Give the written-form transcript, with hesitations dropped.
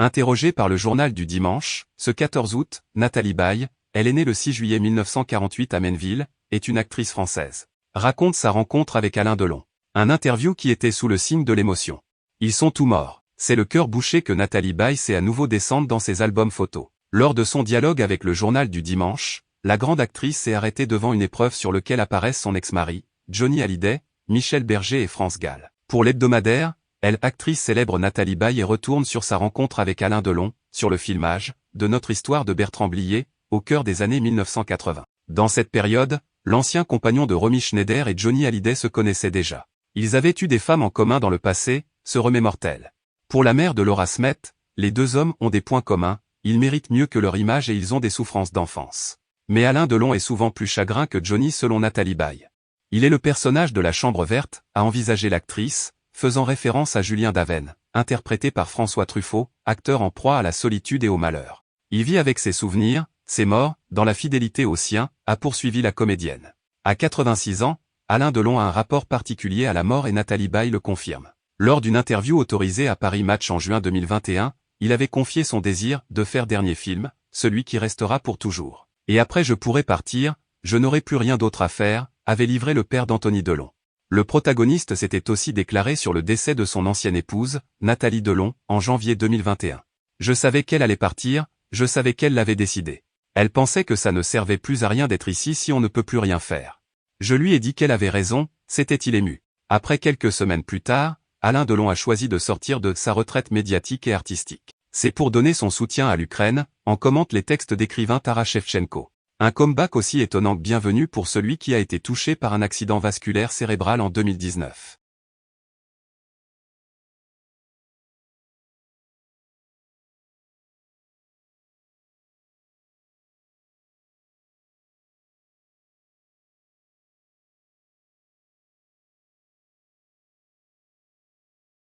Interrogée par le journal du dimanche, ce 14 août, Nathalie Baye, elle est née le 6 juillet 1948 à Mainville, est une actrice française. Raconte sa rencontre avec Alain Delon. Un interview qui était sous le signe de l'émotion. Ils sont tous morts. C'est le cœur bouché que Nathalie Baye sait à nouveau descendre dans ses albums photos. Lors de son dialogue avec le journal du dimanche, la grande actrice s'est arrêtée devant une épreuve sur laquelle apparaissent son ex-mari, Johnny Hallyday, Michel Berger et France Gall. Pour l'hebdomadaire, elle, actrice célèbre Nathalie Baye, et retourne sur sa rencontre avec Alain Delon, sur le filmage de Notre histoire de Bertrand Blier, au cœur des années 1980. Dans cette période, l'ancien compagnon de Romy Schneider et Johnny Hallyday se connaissaient déjà. Ils avaient eu des femmes en commun dans le passé, se remémore-t-elle. Pour la mère de Laura Smet, les deux hommes ont des points communs, ils méritent mieux que leur image et ils ont des souffrances d'enfance. Mais Alain Delon est souvent plus chagrin que Johnny selon Nathalie Baye. Il est le personnage de la Chambre verte, a envisagé l'actrice, faisant référence à Julien Daven, interprété par François Truffaut, acteur en proie à la solitude et au malheur. Il vit avec ses souvenirs, ses morts, dans la fidélité aux siens, a poursuivi la comédienne. À 86 ans, Alain Delon a un rapport particulier à la mort et Nathalie Baye le confirme. Lors d'une interview autorisée à Paris Match en juin 2021, il avait confié son désir de faire dernier film, celui qui restera pour toujours. Et après je pourrai partir, je n'aurai plus rien d'autre à faire, avait livré le père d'Anthony Delon. Le protagoniste s'était aussi déclaré sur le décès de son ancienne épouse, Nathalie Delon, en janvier 2021. Je savais qu'elle allait partir, je savais qu'elle l'avait décidé. Elle pensait que ça ne servait plus à rien d'être ici si on ne peut plus rien faire. Je lui ai dit qu'elle avait raison, s'était-il ému. Après quelques semaines plus tard, Alain Delon a choisi de sortir de sa retraite médiatique et artistique. C'est pour donner son soutien à l'Ukraine, en commente les textes d'écrivain Taras Shevchenko. Un comeback aussi étonnant que bienvenu pour celui qui a été touché par un accident vasculaire cérébral en 2019.